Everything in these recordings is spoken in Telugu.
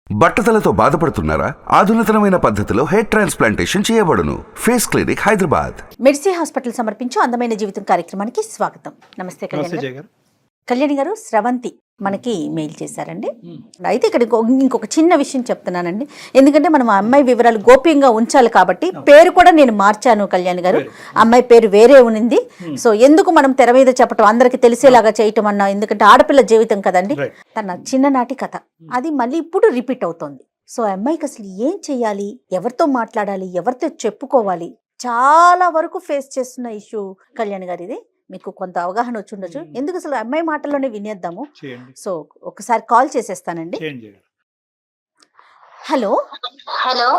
బట్టతలతో బాధపడుతున్నారా? ఆధునితనమైన పద్ధతిలో హెయిర్ ట్రాన్స్ప్లాంటేషన్ చేయబడును. Face clinic, Hyderabad. Mercy hospital సమర్పించు అందమైన జీవితం కార్యక్రమానికి స్వాగతం. నమస్తే కళ్యాణి గారు. స్రవంతి మనకి మెయిల్ చేశారండి. అయితే ఇక్కడ ఇంకొక చిన్న విషయం చెప్తున్నానండి, ఎందుకంటే మనం ఆ అమ్మాయి వివరాలు గోప్యంగా ఉంచాలి కాబట్టి పేరు కూడా నేను మార్చాను కళ్యాణి గారు. అమ్మాయి పేరు వేరే ఉంది. సో ఎందుకు మనం తెర మీద చెప్పటం, అందరికి తెలిసేలాగా చేయటం అన్నా, ఎందుకంటే ఆడపిల్ల జీవితం కదండి. తన చిన్ననాటి కథ అది మళ్ళీ ఇప్పుడు రిపీట్ అవుతోంది. సో ఆ అమ్మాయికి అసలు ఏం చెయ్యాలి, ఎవరితో మాట్లాడాలి, ఎవరితో చెప్పుకోవాలి, చాలా వరకు ఫేస్ చేస్తున్న ఇష్యూ కళ్యాణి గారు. ఇది మీకు కొంత అవగాహన వచ్చి ఉండొచ్చు. ఎందుకు అసలు అమ్మాయి మాటల్లోనే వినేద్దాము. సో ఒకసారి కాల్ చేసేస్తానండి. హలో హలో,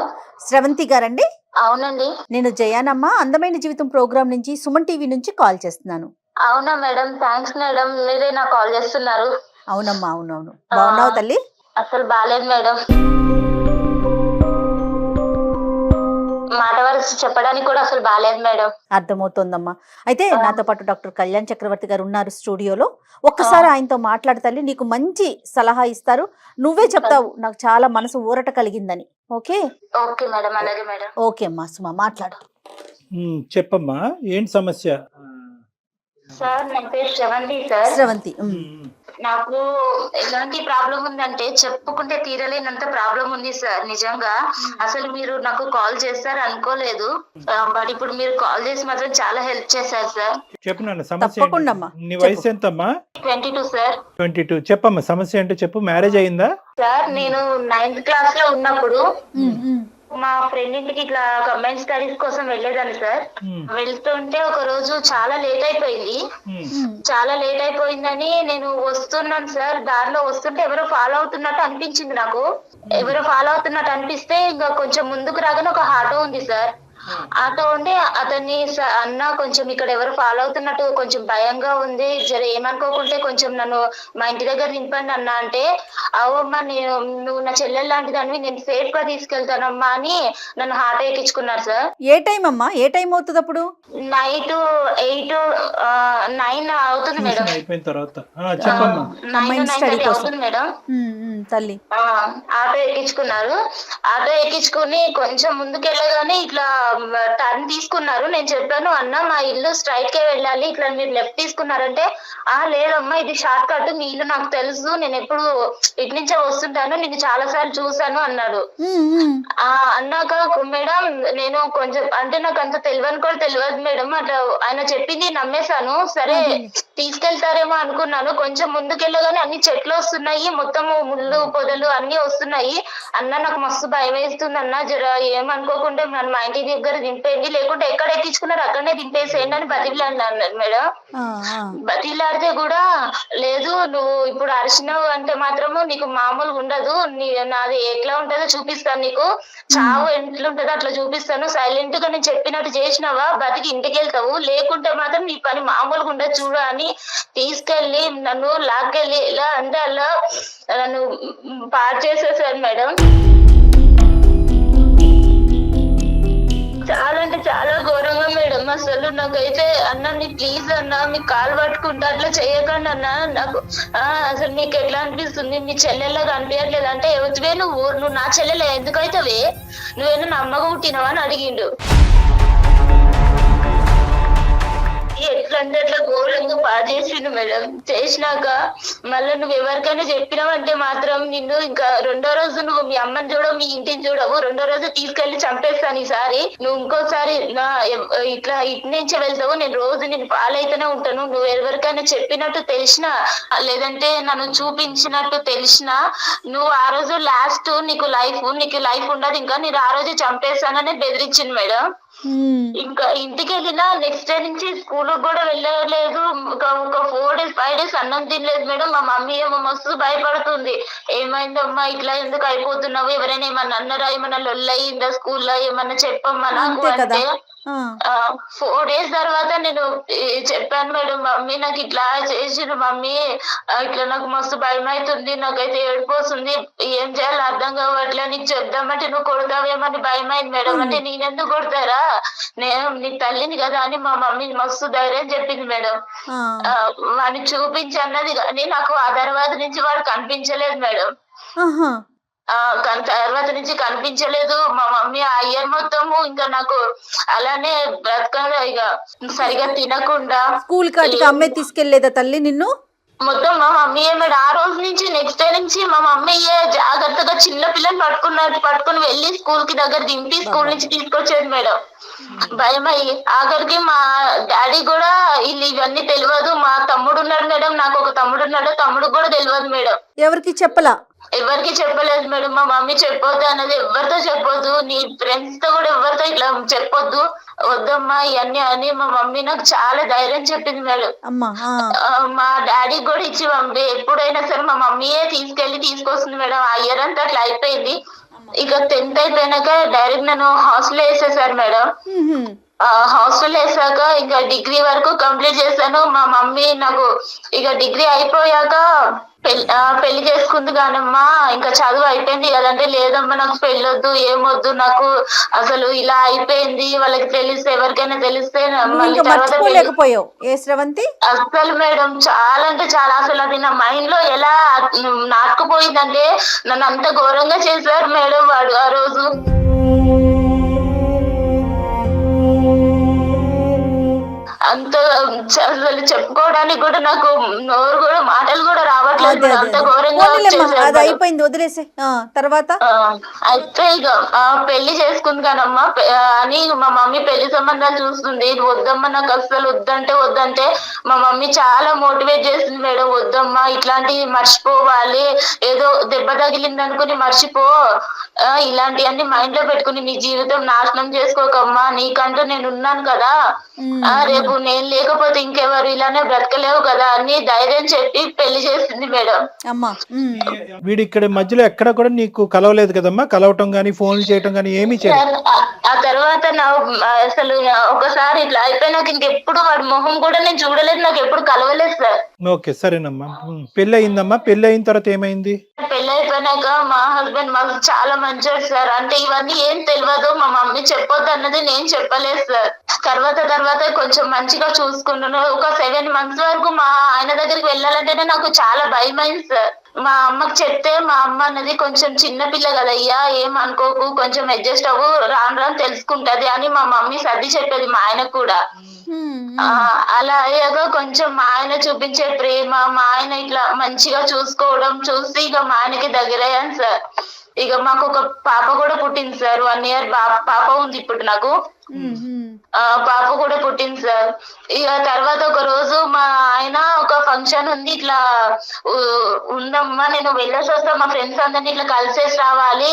స్రవంతి గారండి? అవునండి. నేను జయానమ్మ, అందమైన జీవితం ప్రోగ్రామ్ నుంచి, సుమన్ టీవీ నుంచి కాల్ చేస్తున్నాను. అవునా మేడం, థ్యాంక్స్ మేడం, మీరే నాకు కాల్ చేస్తున్నారు. అవునమ్మా, అవునవును. బాగున్నావు తల్లి? అసలు బాలేదు మేడం, మాట వరుస చెప్పడానికి కూడా అసలు బాలేదు మేడం. అర్థమవుతోందమ్మా. అయితే నాతో పాటు డాక్టర్ కళ్యాణ్ చక్రవర్తి గారు ఉన్నారు స్టూడియోలో. ఒక్కసారి ఆయనతో మాట్లాడతాలి, నీకు మంచి సలహా ఇస్తారు. నువ్వే చెప్తావు నాకు చాలా మనసు ఊరట కలిగిందని. ఓకే? ఓకే మేడం, అలాగే మేడం. ఓకే అమ్మా, సుమా మాట్లాడు. చెప్పమ్మా, ఏంటి సమస్య? సార్ నా పేరు శ్రవంతి సార్. స్రవంతి, నాకు ఎలాంటి ప్రాబ్లం ఉందంటే చెప్పుకుంటే తీరలేనంత ప్రాబ్లం ఉంది సార్. నిజంగా అసలు మీరు నాకు కాల్ చేస్తారు అనుకోలేదు, బట్ ఇప్పుడు మీరు కాల్ చేసి మాత్రం చాలా హెల్ప్ చేశారు సార్. చెప్పు నాన్న, సమస్య తప్పకుండా ఏంటి? అమ్మా. నీ వయసు ఎంతమ్మా? 22 సార్. 22. చెప్పమ్మా, సమస్య ఏంటో చెప్పు. మ్యారేజ్ అయిందా? సార్ నేను 9th క్లాస్ లో ఉన్నప్పుడు మా ఫ్రెండ్ ఇంటికి ఇట్లా కంబైన్ స్టడీస్ కోసం వెళ్ళేదాన్ని సార్. వెళ్తుంటే ఒక రోజు చాలా లేట్ అయిపోయింది. చాలా లేట్ అయిపోయిందని నేను వస్తున్నాను సార్. దారిలో వస్తుంటే ఎవరో ఫాలో అవుతున్నట్టు అనిపించింది నాకు. ఎవరో ఫాలో అవుతున్నట్టు అనిపిస్తే ఇంకా కొంచెం ముందుకు రాగానే ఒక ఆటో ఉంది సార్. ఆటో ఉండి అతన్ని అన్న కొంచెం ఇక్కడ ఎవరు ఫాలో అవుతున్నట్టు కొంచెం భయంగా ఉంది, జర ఏమనుకోకుంటే కొంచెం నన్ను మా ఇంటి దగ్గర నింపండి అన్న అంటే, అవమ్మా నువ్వు నా చెల్లెలు లాంటిదాన్ని, నేను సేఫ్ గా తీసుకెళ్తానమ్మా అని నన్ను ఆటో ఎక్కించుకున్నారు సార్. ఏ టైం అమ్మా? ఏ టైం అవుతుంది అప్పుడు? నైట్ 9 అవుతుంది మేడం. అయిపోయిన తర్వాత చెప్పమ్మా. 9:30 అవుతుంది మేడం. తల్లి ఆటో ఎక్కించుకున్నారు. ఆటో ఎక్కించుకుని కొంచెం ముందుకెళ్ళగానే ఇట్లా టర్న్ తీసుకున్నారు. నేను చెప్పాను, అన్న మా ఇల్లు స్ట్రైట్ కే వెళ్ళాలి, ఇట్లా మీరు లెఫ్ట్ తీసుకున్నారంటే, లేదమ్మా ఇది షార్ట్ కట్, మీ ఇల్లు నాకు తెలుసు, నేను ఎప్పుడు ఇటు నుంచే వస్తుంటాను, నేను చాలా సార్లు చూసాను అన్నాడు. అన్నాక మేడం నేను కొంచెం అంటే నాకు అంత తెలియని కూడా తెలియదు మేడం, అట్లా ఆయన చెప్పింది నమ్మేశాను. సరే తీసుకెళ్తారేమో అనుకున్నాను. కొంచెం ముందుకెళ్ళగానే అన్ని చెట్లు వస్తున్నాయి, మొత్తము ముళ్ళు పొదలు అన్ని వస్తున్నాయి. అన్న నాకు మస్తు భయం వేస్తుంది అన్న, జర ఏమనుకోకుండా నన్ను మా ఇంటి దగ్గర దింపేయండి, లేకుంటే ఎక్కడ ఎక్కించుకున్నారు అక్కడనే దింపేసేయండి అని బతిలాడినా అన్నాడు మేడం. బతిలాడితే కూడా లేదు, నువ్వు ఇప్పుడు అరిచినావు అంటే మాత్రము నీకు మామూలుగా ఉండదు, నాది ఎట్లా ఉంటుందో చూపిస్తాను, నీకు చావు ఎట్లుంటుందో అట్లా చూపిస్తాను, సైలెంట్ గా నేను చెప్పినట్టు చేసినావా బతికి ఇంటికి వెళ్తావు, లేకుంటే మాత్రం నీ పని మామూలుగా ఉండదు చూడు అని తీసుకెళ్లి నన్ను లాక్కెళ్ళి ఎలా అంటే అలా నన్ను పాడు చేసేసాను మేడం. చాలా అంటే చాలా ఘోరంగా మేడం. అసలు నాకైతే అన్న నీ ప్లీజ్ అన్న మీ కాలు పట్టుకుంటా అట్లా చేయకండి అన్న, నాకు అసలు నీకు ఎట్లా అనిపిస్తుంది, మీ చెల్లెల్లాగా అనిపించట్లేదు అంటే, ఎవరివే నువ్వు నా చెల్లెలే ఎందుకైతేవే, నువ్వేనా నా అమ్మగా పుట్టినవా అని అడిగిండు. ఎట్లా అంటే అట్లా ఘోరంగా పాడు చేసిండు మేడం. చేసినాక మళ్ళీ నువ్వు ఎవరికైనా చెప్పినావంటే మాత్రం నిన్ను ఇంకా రెండో రోజు నువ్వు మీ అమ్మని చూడవు, మీ ఇంటిని చూడవు, రెండో రోజు తీసుకెళ్లి చంపేస్తాను. ఈసారి నువ్వు ఇంకోసారి ఇట్లా ఇటు నుంచి వెళ్తావు, నేను రోజు నేను పాలైతేనే ఉంటాను, నువ్వు ఎవరికైనా చెప్పినట్టు తెలిసినా లేదంటే నన్ను చూపించినట్టు తెలిసినా నువ్వు ఆ రోజు లాస్ట్ నీకు లైఫ్ ఉండదు, ఇంకా నేను ఆ రోజు చంపేస్తానని బెదిరించింది మేడం. ఇంకా ఇంటికి వెళ్ళినా నెక్స్ట్ డే నుంచి స్కూల్ కూడా వెళ్ళలేదు. ఒక 4 days 5 days అన్నం తినలేదు మేడం. మా మమ్మీ ఏమో మస్తు భయపడుతుంది, ఏమైందమ్మా ఇట్లా ఎందుకు అయిపోతున్నావు, ఎవరైనా ఏమన్నా అన్నారా, ఏమన్నా లొల్లయిందా స్కూల్లో, ఏమన్నా చెప్పమ్మా నాకు అంటే 4 days తర్వాత నేను చెప్పాను మేడం, మమ్మీ నాకు ఇట్లా చేసిన మమ్మీ, ఇట్లా నాకు మస్తు భయం అవుతుంది, నాకైతే ఏడిపోతుంది, ఏం చేయాలో అర్థం కావట్లే, నీకు చెప్దామంటే నువ్వు కొడతావేమని భయం అయింది మేడం. అంటే నేనెందుకు కొడతారా, నేను నీ తల్లిని కదా అని మా మమ్మీ మస్తు ధైర్యం చెప్పింది మేడం. వాడిని చూపించి అన్నది కానీ నాకు ఆ తర్వాత నుంచి వాడు కనిపించలేదు మేడం. కానీ తర్వాత నుంచి కనిపించలేదు. మా మమ్మీ ఆ ఇయర్ మొత్తము ఇంకా నాకు అలానే బ్రతకగా ఇక సరిగా తినకుండా స్కూల్ కాటికి అమ్మే తీసుకెళ్లేదా తల్లి నిన్ను? మొత్తం మా మమ్మీ మేడం ఆ రోజు నుంచి నెక్స్ట్ డే నుంచి మా మమ్మీ జాగ్రత్తగా చిన్న పిల్లని పట్టుకుని వెళ్ళి స్కూల్ కి దగ్గర దింపి స్కూల్ నుంచి తీసుకొచ్చేది మేడం. భయమయ్యి ఆఖరికి మా డాడీ కూడా ఇవన్నీ తెలియదు. మా తమ్ముడు ఉన్నాడు మేడం, నాకు ఒక తమ్ముడు ఉన్నాడు, తమ్ముడు కూడా తెలియదు మేడం. ఎవరికి చెప్పలా? ఎవరికి చెప్పలేదు మేడం. మా మమ్మీ చెప్పొద్దు అన్నది, ఎవరితో చెప్పొద్దు, నీ ఫ్రెండ్స్ తో కూడా ఎవరితో ఇట్లా చెప్పొద్దు, వద్దమ్మా ఇవన్నీ అని మా మమ్మీ నాకు చాలా ధైర్యం చెప్పింది మేడం. మా డాడీ కూడా ఇచ్చి పంపి ఎప్పుడైనా సరే మా మమ్మీయే తీసుకొస్తుంది మేడం. ఆ ఇయర్ అంతా అట్లా అయిపోయింది. ఇక 10th అయిపోయినాక డైరెక్ట్ నన్ను హాస్టల్ వేసేసారు మేడం. హాస్టల్ వేసాక ఇంకా డిగ్రీ వరకు కంప్లీట్ చేశాను. మా మమ్మీ నాకు ఇక డిగ్రీ అయిపోయాక పెళ్లి చేసుకుంది కానమ్మా, ఇంకా చదువు అయిపోయింది కదంటే, లేదమ్మా నాకు పెళ్ళొద్దు, ఏమొద్దు, నాకు అసలు ఇలా అయిపోయింది, వాళ్ళకి తెలిస్తే ఎవరికైనా తెలిస్తే మళ్ళీ అసలు మేడం చాలా అంటే చాలా అసలు అది నా మైండ్ లో ఎలా నాటుకుపోయిందంటే నన్ను అంత ఘోరంగా చేశారు మేడం వాడు ఆ రోజు. అంత అసలు చెప్పుకోవడానికి కూడా నాకు నోరు కూడా మాటలు కూడా రావట్లేదు. అంత ఘోరంగా అయిపోయింది, వదిలేసే. తర్వాత అయితే ఇక పెళ్లి చేసుకుంది కానమ్మా అని మా మమ్మీ పెళ్లి సంబంధాలు చూస్తుంది. వద్దమ్మా నాకు అసలు వద్దంటే మా మమ్మీ చాలా మోటివేట్ చేసింది మేడం. వద్దమ్మా ఇట్లాంటివి మర్చిపోవాలి, ఏదో దెబ్బ తగిలింది అనుకుని మర్చిపో, ఇలాంటివన్నీ మైండ్ లో పెట్టుకుని నీ జీవితం నాశనం చేసుకోకమ్మా, నీకంటూ నేను ఉన్నాను కదా, రేపు నేను లేకపోతే ఇంకెవరు, ఇలానే బ్రతకలేవు కదా అని ధైర్యం చెప్పి పెళ్లి చేసింది మేడం. వీడి ఇక్కడ మధ్యలో ఎక్కడ కూడా నీకు కలవలేదు కదమ్మా? కలవటం గానీ ఫోన్ చేయటం గానీ ఏమీ చేయలేదు? ఆ తర్వాత అసలు ఒకసారి ఇట్లా అయిపోయినాక ఇంకెప్పుడు వాడి మొహం కూడా నేను చూడలేదు, నాకు ఎప్పుడు కలవలేదు సార్. ఓకే సరేనమ్మా. పెళ్లి అయిందమ్మా. పెళ్లి అయిన తర్వాత ఏమైంది? పెళ్లి అయిపోయినాక మా హస్బెండ్ మాకు చాలా మంచివాడు సార్. అంటే ఇవన్నీ ఏం తెలియదు, మా మమ్మీ చెప్పొద్దు అన్నది నేను చెప్పలేదు సార్. తర్వాత కొంచెం మంచిగా చూసుకుంటున్నాను. ఒక 7 months వరకు మా ఆయన దగ్గరికి వెళ్ళాలంటేనే నాకు చాలా భయం అయింది సార్. మా అమ్మకి చెప్తే మా అమ్మ అన్నది కొంచెం చిన్నపిల్ల కదయ్యా, ఏమనుకోకు, కొంచెం అడ్జస్ట్ అవ్వు, రాను తెలుసుకుంటది అని మా మమ్మీ సర్ది చెప్పేది మా ఆయనకు కూడా. అలా అయ్యాక కొంచెం మా ఆయన చూపించే ప్రేమ, మా ఆయన ఇట్లా మంచిగా చూసుకోవడం చూసి ఇక మా ఆయనకి దగ్గరయ్యాను సార్. ఇక మాకు ఒక పాప కూడా పుట్టింది సార్. 1 year పాప ఉంది ఇప్పుడు నాకు. పాప కూడా పుట్టింది సార్. ఇక తర్వాత ఒక రోజు మా ఆయన ఒక ఫంక్షన్ ఉంది, ఇట్లా ఉందమ్మా నేను వెళ్ళేసి వస్తా, మా ఫ్రెండ్స్ అందరినీ ఇట్లా కలిసేసి రావాలి,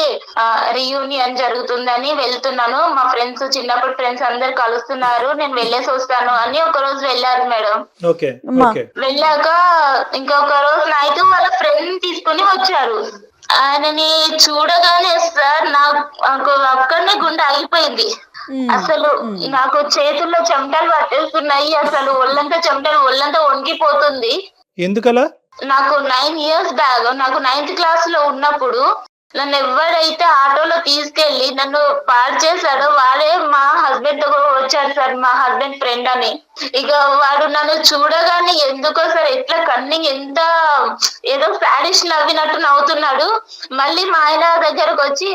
రీయూనియన్ జరుగుతుందని వెళ్తున్నాను, మా ఫ్రెండ్స్ చిన్నప్పటి ఫ్రెండ్స్ అందరు కలుస్తున్నారు, నేను వెళ్ళేసి వస్తాను అని ఒక రోజు వెళ్ళారు మేడం. వెళ్ళాక ఇంకొక రోజు నైట్ వాళ్ళ ఫ్రెండ్ తీసుకుని వచ్చారు. ఆయనని చూడగానే సార్ నాకు అక్కడనే గుండె ఆగిపోయింది. అసలు నాకు చేతుల్లో చెమటలు పట్టేస్తున్నాయి, అసలు ఒళ్ళంతా వణికిపోతుంది. ఎందుకలా? నాకు 9 years బ్యాక్, నాకు 9th class లో ఉన్నప్పుడు నన్ను ఎవరైతే ఆటోలో తీసుకెళ్లి నన్ను పాడు చేశాడో వాడే మా హస్బెండ్ తో వచ్చాడు సార్, మా హస్బెండ్ ఫ్రెండ్ అని. ఇక వాడు నన్ను చూడగానే ఎందుకో సార్ ఎట్లా కన్నింగ్, ఎంత ఏదో సాడిష్ నవ్వినట్టు నవ్వుతున్నాడు. మళ్ళీ మా ఆయన దగ్గరకు వచ్చి,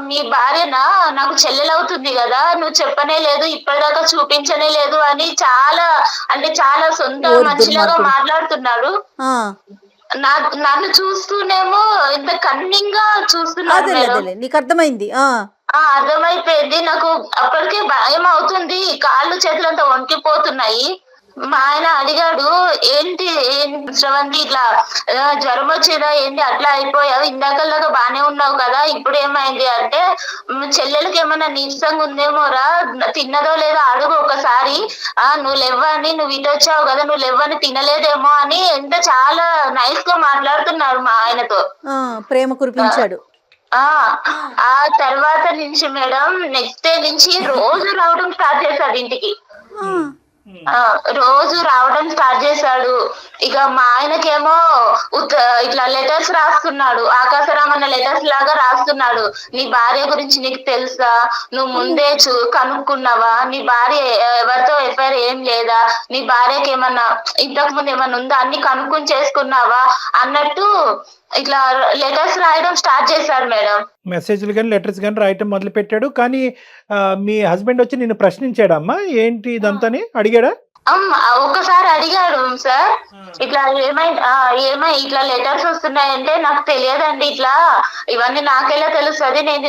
మీ భార్యనా, నాకు చెల్లెలవుతుంది కదా, నువ్వు చెప్పనే లేదు, ఇప్పటిదాకా చూపించనే లేదు అని చాలా సొంత మనిషిలాగా మాట్లాడుతున్నాడు. నన్ను చూస్తూనేమో ఇంత కన్నింగ్ గా చూస్తున్నాడు. నీకు అర్థమైంది? అర్థమైపోయింది. నాకు అప్పటికే భయం అవుతుంది, కాళ్ళు చేతులంతా వణికిపోతున్నాయి. మా ఆయన అడిగాడు, ఏంటి శ్రవంతి ఇట్లా జ్వరం వచ్చిందా ఏంటి, అట్లా అయిపోయావు, ఇందాకలాగా బానే ఉన్నావు కదా, ఇప్పుడు ఏమైంది అంటే, చెల్లెలకి ఏమన్నా నీరసంగా ఉందేమోరా, తిన్నదో లేదో అడుగు ఒకసారి, నువ్వు లేవని, నువ్వు ఇటు వచ్చావు కదా, నువ్వు లేవని తినలేదేమో అని ఎంత చాలా నైస్ గా మాట్లాడుతున్నారు మా ఆయనతో. ప్రేమ కురిపించాడు. ఆ తర్వాత నుంచి మేడం నెక్స్ట్ డే నుంచి రోజు రావడం స్టార్ట్ చేశాడు ఇంటికి. రోజు రావడం స్టార్ట్ చేశాడు. ఇక మా ఆయనకేమో ఇట్లా లెటర్స్ రాస్తున్నాడు, ఆకాశరామన్న లెటర్స్ లాగా రాస్తున్నాడు. నీ భార్య గురించి నీకు తెలుసా, నువ్వు ముందే కనుక్కున్నావా, నీ భార్య ఎవరితో ఎఫ్ఐఆర్ ఏం లేదా, నీ భార్యకి ఏమన్నా ఇంతకు ముందు ఏమన్నా ఉందా, అన్ని కనుక్కుని చేసుకున్నావా అన్నట్టు ఇట్లా లెటర్స్ రాయడం స్టార్ట్ చేశాడు మేడం. మెసేజ్లు కానీ లెటర్స్ కానీ రాయటం మొదలు పెట్టాడు. కానీ మీ హస్బెండ్ వచ్చి నిన్ను ప్రశ్నించాడమ్మా, ఏంటి ఇదంతాని అడిగాడా? ఒక్కసారి అడిగాడు సార్, ఇట్లా ఏమై ఇట్లా లెటర్స్ వస్తున్నాయంటే నాకు తెలియదండి, ఇట్లా ఇవన్నీ నాకెలా తెలుస్తుంది, నేను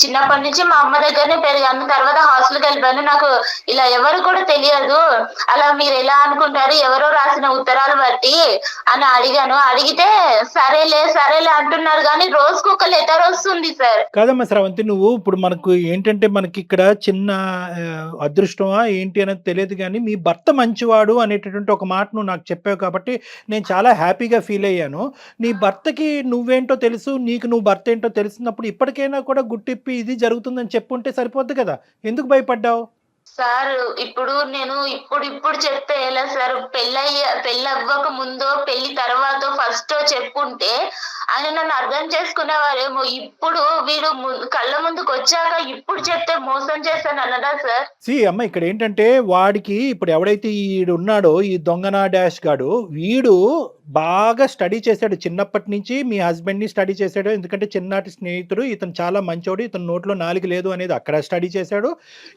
చిన్నప్పటి నుంచి మా అమ్మ దగ్గరనే పెరిగాను, తర్వాత హాస్టల్కి వెళ్ళిపోయాను, నాకు ఇలా ఎవరు కూడా తెలియదు, అలా మీరు ఎలా అనుకుంటారు ఎవరో రాసిన ఉత్తరాలు బట్టి అని అడిగాను. అడిగితే సరేలే సరేలే అంటున్నారు, కానీ రోజుకు ఒక లెటర్ వస్తుంది సార్. కాదమ్మా శ్రవంతి, నువ్వు ఇప్పుడు మనకు ఏంటంటే మనకి ఇక్కడ చిన్న అదృష్టమా ఏంటి అనేది తెలియదు, కానీ మీ భర్త మంచివాడు అనేటటువంటి ఒక మాట నువ్వు నాకు చెప్పావు కాబట్టి నేను చాలా హ్యాపీగా ఫీల్ అయ్యాను. నీ భర్తకి నువ్వేంటో తెలుసు, నీకు నువ్వు భర్త ఏంటో తెలిసినప్పుడు ఇప్పటికైనా కూడా గుట్టిప్పి ఇది జరుగుతుందని చెప్పుంటే సరిపోద్ది కదా, ఎందుకు భయపడ్డావు? సార్ ఇప్పుడు నేను ఇప్పుడు చెప్తే ఎలా సార్, పెళ్ళి అవ్వక ముందో పెళ్లి తర్వాత ఫస్ట్ చెప్పుంటే ఆయన నన్ను అర్థం చేసుకునేవారేమో. ఇప్పుడు వీడు కళ్ళ ముందుకు వచ్చాక ఇప్పుడు చెప్తే మోసం చేస్తాను అన్నదా సార్? అమ్మ ఇక్కడ ఏంటంటే వాడికి ఇప్పుడు ఎవడైతే ఈడు ఉన్నాడో ఈ దొంగనా డాష్ గాడు, వీడు బాగా స్టడీ చేశాడు చిన్నప్పటి నుంచి, మీ హస్బెండ్ని స్టడీ చేశాడు, ఎందుకంటే చిన్ననాటి స్నేహితుడు, ఇతను చాలా మంచోడు, ఇతను నోట్లో నాలుగు లేదు అనేది అక్కడ స్టడీ చేశాడు.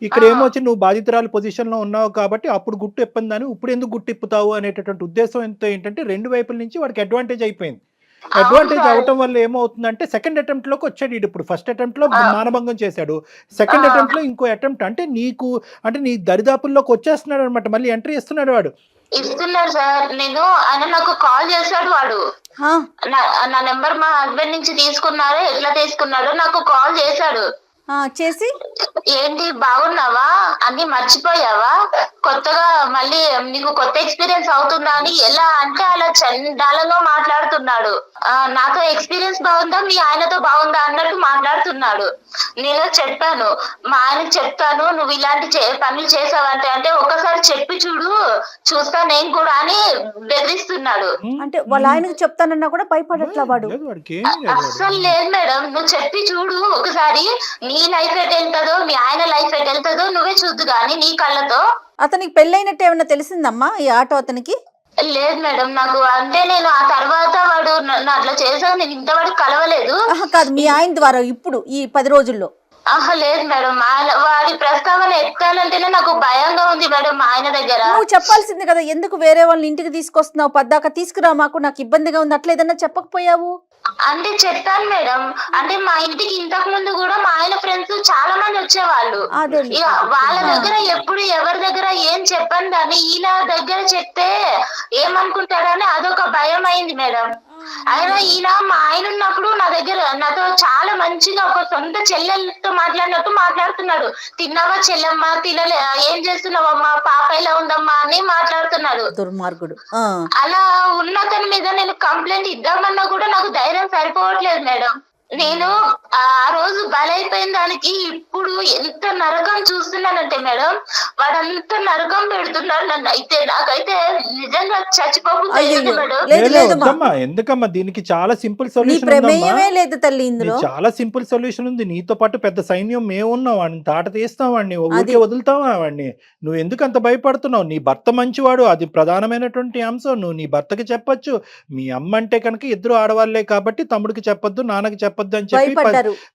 ఇక్కడ ఏమొచ్చి నువ్వు బాధితురాలు పొజిషన్లో ఉన్నావు కాబట్టి అప్పుడు గుట్టు ఇప్పందని ఇప్పుడు ఎందుకు గుట్టు ఇప్పుతావు అనేటటువంటి ఉద్దేశం ఎంతో ఏంటంటే రెండు వైపుల నుంచి వాడికి అడ్వాంటేజ్ అయిపోయింది. అడ్వాంటేజ్ అవటం వల్ల ఏమవుతుందంటే సెకండ్ అటెంప్ట్ లోకి వచ్చాడు ఇప్పుడు. ఫస్ట్ అటెంప్ట్ లో మానభంగం చేశాడు, సెకండ్ అటెంప్ట్ లో ఇంకో అటెంప్ట్, అంటే నీ దరిదాపుల్లోకి వచ్చేస్తున్నాడు అనమాట, మళ్ళీ ఎంట్రీ ఇస్తున్నాడు వాడు. ఇస్తున్నారు సార్. ఆయన నాకు కాల్ చేశాడు, వాడు నా నెంబర్ మా హస్బెండ్ నుంచి తీసుకున్నారో ఎట్లా తీసుకున్నాడో నాకు కాల్ చేశాడు. చేసి ఏంటి బాగున్నావా, అన్ని మర్చిపోయావా, కొత్తగా మళ్ళీ నీకు కొత్త ఎక్స్పీరియన్స్ అవుతుందా అని ఎలా అంటే అలా చండాలంగా మాట్లాడుతున్నాడు. నాతో ఎక్స్పీరియన్స్ బాగుందా మీ ఆయనతో బాగుందా అన్నట్టు మాట్లాడుతున్నాడు. నేను చెప్పాను, మా ఆయనకు చెప్తాను నువ్వు ఇలాంటి పనులు చేసావంటే, అంటే ఒకసారి చెప్పి చూస్తా నేను కూడా అని బెదిరిస్తున్నాడు. అంటే వాళ్ళ ఆయనకు చెప్తానన్నా కూడా భయపడట్లా వాడు? అస్సలు లేదు మేడం, నువ్వు చెప్పి చూడు ఒకసారి, నీ లైఫ్ ఎట్ వెళ్తుందో మీ ఆయన లైఫ్ ఎట్ వెళ్తుందో నువ్వే చూద్దు కానీ నీ కళ్ళతో. అతనికి పెళ్ళైనట్టు ఏమన్నా తెలిసిందమ్మా ఈ ఆటో అతనికి? లేదు మేడం, నాకు అంటే నేను ఆ తర్వాత వాడు అట్లా చేసాను, నేను ఇంతవరకు కలవలేదు. కాదు, మీ ఆయన ద్వారా ఇప్పుడు ఈ 10 రోజుల్లో? లేదు మేడం, వాడి ప్రస్తావన ఎత్తాలంటేనే నాకు భయంగా ఉంది మేడం. మా ఆయన దగ్గర నువ్వు చెప్పాల్సింది కదా, ఎందుకు వేరే వాళ్ళని ఇంటికి తీసుకొస్తున్నావు, పద్దాక తీసుకురా, మాకు నాకు ఇబ్బందిగా ఉంది, అట్లా ఏదన్నా చెప్పకపోయావు? అంటే చెప్పాను మేడం, అంటే మా ఇంటికి ఇంతకు ముందు కూడా మా ఆయన ఫ్రెండ్స్ చాలా మంది వచ్చేవాళ్ళు. ఇక వాళ్ళ దగ్గర ఎప్పుడు ఎవరి దగ్గర ఏం చెప్పండి కానీ ఇలా దగ్గర చెప్తే ఏమనుకుంటారని అదొక భయం అయింది మేడం. అయినా ఈయన మా ఆయన ఉన్నప్పుడు నా దగ్గర నాతో చాలా మంచిగా ఒక సొంత చెల్లెలతో మాట్లాడినట్టు మాట్లాడుతున్నాడు. తిన్నావా చెల్లెమ్మ, తినలే, ఏం చేస్తున్నావమ్మా, పాప ఎలా ఉందమ్మా అని మాట్లాడుతున్నాడు. దుర్మార్గుడు. అలా ఉన్నతని మీద నేను కంప్లైంట్ ఇద్దామన్నా కూడా నాకు ధైర్యం సరిపోవట్లేదు మేడం. నేను ఆ రోజు బలైపోయిన దానికి ఇప్పుడు ఎంత నరకం చూస్తున్నానంటే మేడం, వాడంత నరకం పెడుతున్నాడు నన్ను. అయితే నాకైతే నిజంగా చచ్చిపోతుంది మేడం. ఎందుకమ్మా, దీనికి చాలా సింపుల్ సొల్యూషన్ లేదు తల్లి, ఇందులో చాలా సింపుల్ సొల్యూషన్ ఉంది. నీతో పాటు పెద్ద సైన్యం మేము ఉన్నాం, వాడిని తాట తీస్తాం, వాడిని ఊరికే వదులుతావా వాడిని? నువ్వు ఎందుకు అంత భయపడుతున్నావు? నీ భర్త మంచివాడు, అది ప్రధానమైనటువంటి అంశం. నువ్వు నీ భర్తకి చెప్పొచ్చు. మీ అమ్మ అంటే కనుక ఇద్దరు ఆడవాళ్లే కాబట్టి తమ్ముడికి చెప్పొద్దు, నాన్నకి చెప్పొద్దు అని చెప్పి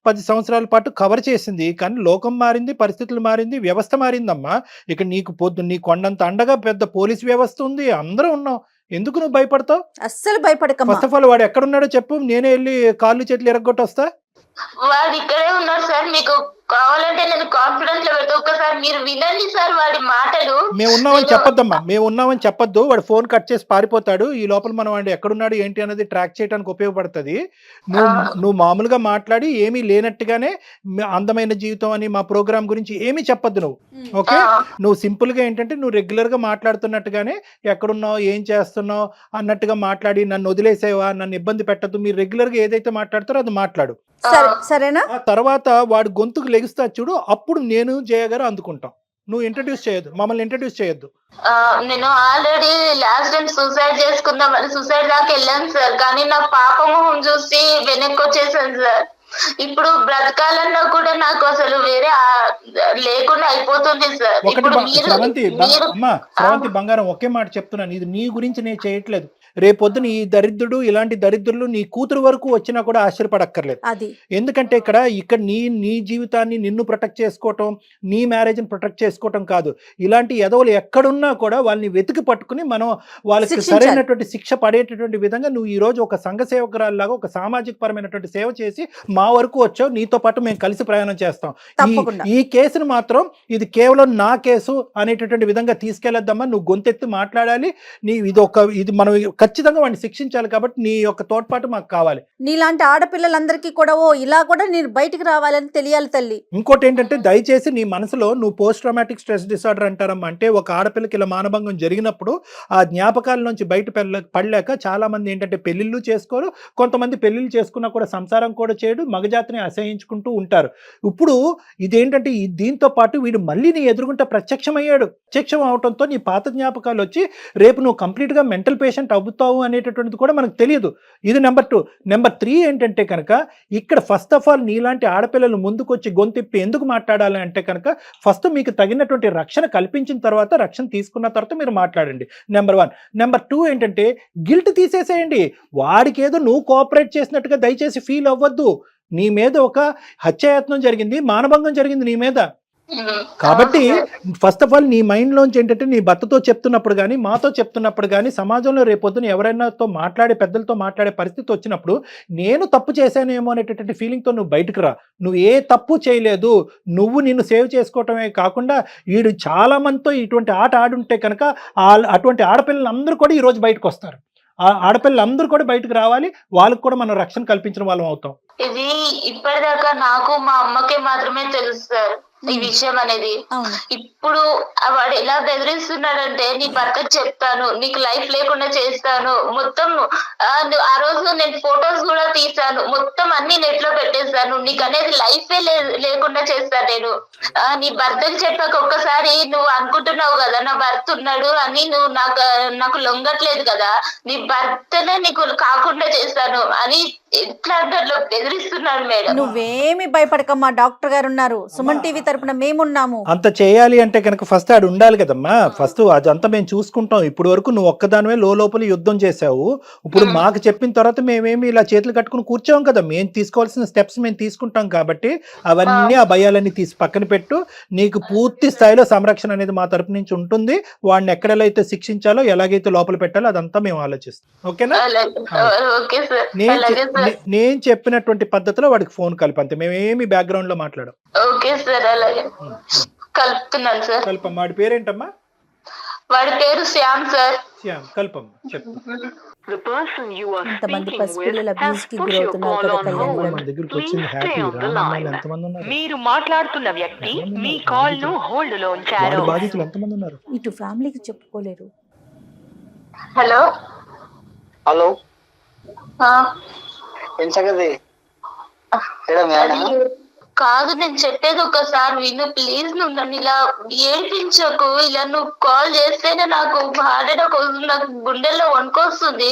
10 సంవత్సరాల పాటు కవర్ చేసింది. కానీ లోకం మారింది, పరిస్థితులు మారింది, వ్యవస్థ మారిందమ్మా. ఇక నీకు నీ కొండంత అండగా పెద్ద పోలీస్ వ్యవస్థ ఉంది, అందరూ ఉన్నాం. ఎందుకు నువ్వు భయపడతావు? అస్సలు భయపడక. ఫస్ట్ ఆఫ్ ఆల్ వాడు ఎక్కడున్నాడో చెప్పు, నేనే వెళ్ళి కాళ్ళు చేతులు ఎరగొట్టి వస్తా. వాడు ఇక్కడే ఉన్నాడు సార్, మీకు కావాలంటే నేను కాన్ఫిడెన్స్ లో పెడతా, ఒక్కసారి మీరు వినండి సార్ వాడి మాటలు. మేము ఉన్నామని చెప్పొద్దమ్మా, మేము ఉన్నామని చెప్పొద్దు. వాడు ఫోన్ కట్ చేసి పారిపోతాడు. ఈ లోపల మనం వాడు ఎక్కడున్నాడు ఏంటి అనేది ట్రాక్ చేయడానికి ఉపయోగపడుతుంది. నువ్వు మామూలుగా మాట్లాడి ఏమీ లేనట్టుగానే అందమైన జీవితం అని మా ప్రోగ్రామ్ గురించి ఏమీ చెప్పొద్దు నువ్వు. ఓకే, నువ్వు సింపుల్ గా ఏంటంటే నువ్వు రెగ్యులర్ గా మాట్లాడుతున్నట్టుగానే ఎక్కడున్నావు, ఏం చేస్తున్నావు అన్నట్టుగా మాట్లాడి నన్ను వదిలేసేవా, నన్ను ఇబ్బంది పెట్టద్దు, మీరు రెగ్యులర్ గా ఏదైతే మాట్లాడతారో అది మాట్లాడు. సరేనా? తర్వాత వాడు గొంతుకు లెగుస్తా చూడు, అప్పుడు నేను జయ గారు అందుకుంటాం. నువ్వు ఇంట్రడ్యూస్ చేయొద్దు, మమ్మల్ని ఇంట్రడ్యూస్ చేయొద్దు. నేను ఆల్రెడీ లాస్ట్ టైం సూసైడ్ చేసుకుందామని సూసైడ్ దాకా వెళ్ళాను సార్, కానీ నా పాపము చూసి వెనక్కి వచ్చేసాను సార్. ఇప్పుడు బ్రతకాలన్నా కూడా నాకు అసలు వేరే లేకుండా అయిపోతుంది సార్. శ్రవంతి బంగారం ఒకే మాట చెప్తున్నాను, ఇది నీ గురించి నేను చేయట్లేదు. రేపొద్దున ఈ దరిద్రుడు ఇలాంటి దరిద్రులు నీ కూతురు వరకు వచ్చినా కూడా ఆశ్చర్యపడక్కర్లేదు. అది ఎందుకంటే ఇక్కడ నీ జీవితాన్ని నిన్ను ప్రొటెక్ట్ చేసుకోవటం, నీ మ్యారేజ్ని ప్రొటెక్ట్ చేసుకోవటం కాదు. ఇలాంటి ఎదవలు ఎక్కడున్నా కూడా వాళ్ళని వెతికి పట్టుకుని మనం వాళ్ళకి శిక్షించాలి. సరైనటువంటి శిక్ష పడేటటువంటి విధంగా నువ్వు ఈ రోజు ఒక సంఘ సేవకురాల్లాగా ఒక సామాజిక పరమైనటువంటి సేవ చేసి మా వరకు వచ్చావు, నీతో పాటు మేము కలిసి ప్రయాణం చేస్తాం. తప్పకుండా. ఈ కేసును మాత్రం ఇది కేవలం నా కేసు అనేటటువంటి విధంగా తీసుకెళ్లొద్దమ్మా. నువ్వు గొంతెత్తి మాట్లాడాలి. ఇది మనం ఖచ్చితంగా వాడిని శిక్షించాలి. కాబట్టి నీ యొక్క తోడ్పాటు మాకు కావాలి. నీలాంటి ఆడపిల్లలందరికీ కూడా ఇలా కూడా నేను బయటికి రావాలని తెలియాలి తల్లి. ఇంకోటి ఏంటంటే దయచేసి నీ మనసులో నువ్వు పోస్ట్ ట్రామాటిక్ స్ట్రెస్ డిసార్డర్ అంటారమ్మా. అంటే ఒక ఆడపిల్లకి ఇలా మానభంగం జరిగినప్పుడు ఆ జ్ఞాపకాల నుంచి బయట పడలేక చాలా మంది ఏంటంటే పెళ్లిళ్ళు చేసుకోరు, కొంతమంది పెళ్లిళ్ళు చేసుకున్నా కూడా సంసారం కూడా చేయడు, మగజాతిని అసహించుకుంటూ ఉంటారు. ఇప్పుడు ఇదేంటంటే దీంతో పాటు వీడు మళ్ళీ నీ ఎదురుగుంట ప్రత్యక్షమయ్యాడు. ప్రత్యక్షం అవడంతో నీ పాత జ్ఞాపకాలు వచ్చి రేపు నువ్వు కంప్లీట్గా మెంటల్ పేషెంట్ అవుతావు అనేటటువంటిది కూడా మనకు తెలియదు. ఇది నెంబర్ 2. నెంబర్ 3 ఏంటంటే కనుక ఇక్కడ ఫస్ట్ ఆఫ్ ఆల్ నీలాంటి ఆడపిల్లలు ముందుకొచ్చి గొంతిప్పి ఎందుకు మాట్లాడాలి అంటే కనుక ఫస్ట్ మీకు తగినటువంటి రక్షణ కల్పించిన తర్వాత, రక్షణ తీసుకున్న తర్వాత మీరు మాట్లాడండి. నెంబర్ 1. నెంబర్ 2 ఏంటంటే గిల్ట్ తీసేసేయండి. వాడికి ఏదో నువ్వు కోఆపరేట్ చేసినట్టుగా దయచేసి ఫీల్ అవ్వద్దు. నీ మీద ఒక హత్యాయత్నం జరిగింది, మానభంగం జరిగింది నీ మీద. కాబట్టి ఫస్ట్ ఆఫ్ ఆల్ నీ మైండ్లోంచి ఏంటంటే నీ భర్తతో చెప్తున్నప్పుడు కానీ, మాతో చెప్తున్నప్పుడు కానీ, సమాజంలో రేపొద్దున ఎవరైనాతో పెద్దలతో మాట్లాడే పరిస్థితి వచ్చినప్పుడు నేను తప్పు చేశానేమో అనేటటువంటి ఫీలింగ్తో నువ్వు బయటకు రా. నువ్వు ఏ తప్పు చేయలేదు. నువ్వు నిన్ను సేవ్ చేసుకోవటమే కాకుండా వీడు చాలా మందితో ఇటువంటి ఆట ఆడుంటే కనుక అటువంటి ఆడపిల్లలందరూ కూడా ఈరోజు బయటకు వస్తారు. ఆ ఆడపిల్లలందరూ కూడా బయటకు రావాలి. వాళ్ళకు కూడా మనం రక్షణ కల్పించిన వాళ్ళం అవుతాం. ఇది ఇప్పటిదాకా నాకు మా అమ్మకే మాత్రమే తెలుసు సార్ ఈ విషయం అనేది. ఇప్పుడు వాడు ఎలా బెదిరిస్తున్నాడంటే, నీ భర్తకు చెప్తాను, నీకు లైఫ్ లేకుండా చేస్తాను, మొత్తం ఆ రోజు నేను ఫొటోస్ కూడా తీసాను, మొత్తం అన్ని నెట్ లో పెట్టేస్తాను, నీకు అనేది లైఫే లేకుండా చేస్తాను నేను. నీ భర్తకు చెప్పాక ఒక్కసారి నువ్వు అనుకుంటున్నావు కదా నా భర్త ఉన్నాడు అని, నువ్వు నాకు లొంగట్లేదు కదా, నీ భర్తనే నీకు కాకుండా చేస్తాను అని ఎట్లా బెదిరిస్తున్నాడు మేడం. నువ్వేమి భయపడకమ్మా, డాక్టర్ గారు ఉన్నారు, సుమన్ టీవీ తరపున మేమున్నాము. అంత చేయాలి అంటే కనుక ఫస్ట్ ఆడు ఉండాలి కదమ్మా. ఫస్ట్ అదంతా మేము చూసుకుంటాం. ఇప్పుడు వరకు నువ్వు ఒక్కదానివే లోపల యుద్ధం చేసావు. ఇప్పుడు మాకు చెప్పిన తర్వాత మేమేమి ఇలా చేతులు కట్టుకుని కూర్చోం కదా. మేము తీసుకోవాల్సిన స్టెప్స్ మేము తీసుకుంటాం. కాబట్టి అవన్నీ ఆ భయాలన్నీ తీసి పక్కన పెట్టు. నీకు పూర్తి స్థాయిలో సంరక్షణ అనేది మా తరపు నుంచి ఉంటుంది. వాడిని ఎక్కడైతే శిక్షించాలో, ఎలాగైతే లోపల పెట్టాలో అదంతా మేము ఆలోచిస్తాం. ఓకేనా? నేను చెప్పినటువంటి పద్ధతిలో వాడికి ఫోన్ కలిపంతే. మేమేమి బ్యాక్గ్రౌండ్ లో మాట్లాడాం. ఓకే సార్, అలాగే కలుపుతున్నాను సార్. కల్పమ్మ. వాడి పేరేంటమ్మా? వాడి పేరు శ్యామ్ సార్. శ్యామ్. కల్పమ్మ చెప్పు. ఇంతమంది పసిపిల్లల అబ్యూస్ కి గురవుతున్నారు కదా కళ్యాణ్ గారు. మన దగ్గరికి వచ్చింది హ్యాపీ రామమ్మాయిలు ఎంతమంది ఉన్నారు? మీరు మాట్లాడుతున్న వ్యక్తి మీ కాల్ ను హోల్డ్ లో ఉంచారు. బాధితులు ఎంతమంది ఉన్నారు? ఇటు ఫ్యామిలీకి చెప్పుకోలేరు. హలో హలో ఏం సంగతి? కాదు, నేను చెప్పేది ఒకసారి విను ప్లీజ్. నువ్వు నన్ను ఇలా ఏడిపించకు. ఇలా నువ్వు కాల్ చేస్తేనే నాకు హార్ట్ అటాక్ వస్తుంది, నాకు గుండెల్లో వణుకొస్తుంది.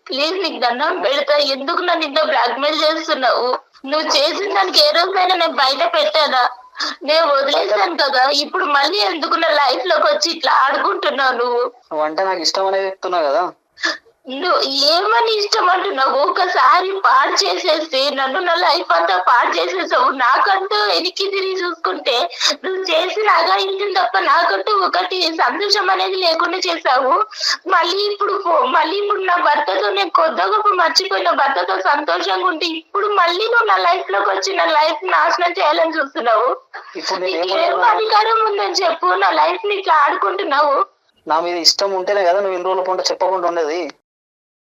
ప్లీజ్ నీకు దండం పెడతా. ఎందుకు నన్ను ఇంత బ్లాక్ మెయిల్ చేస్తున్నావు? నువ్వు చేసిన దానికి ఏ రోజైనా నేను బయట పెట్టానా? నేను వదిలేసాను కదా, ఇప్పుడు మళ్ళీ ఎందుకు నా లైఫ్ లోకి వచ్చి ఇట్లా ఆడుకుంటున్నావు? నువ్వు అంటే నాకు ఇష్టం అనేది చెప్తున్నావు కదా. నువ్వు ఏమని ఇష్టం అంటున్నావు? ఒకసారి పాడు చేసేసి నన్ను నా లైఫ్ అంతా పాడు చేసేసావు. నాకంటూ వెనక్కి తిరిగి చూసుకుంటే నువ్వు చేసిన అగాయించిన తప్ప నాకంటూ ఒకటి సంతోషం అనేది లేకుండా చేసావు. మళ్ళీ ఇప్పుడు నా భర్తతో నేను కొద్ది గొప్ప మర్చిపోయిన భర్తతో సంతోషంగా ఉంటే ఇప్పుడు మళ్ళీ నువ్వు నా లైఫ్ లోకి వచ్చి నా లైఫ్ నాశనం చేయాలని చూస్తున్నావు. ఏం అధికారం ఉందని చెప్పు నా లైఫ్ ని ఇట్లా ఆడుకుంటున్నావు? నా మీద ఇష్టం ఉంటేనే కదా నువ్వు ఇన్ని రోజుల పంట చెప్పకుండా ఉండేది.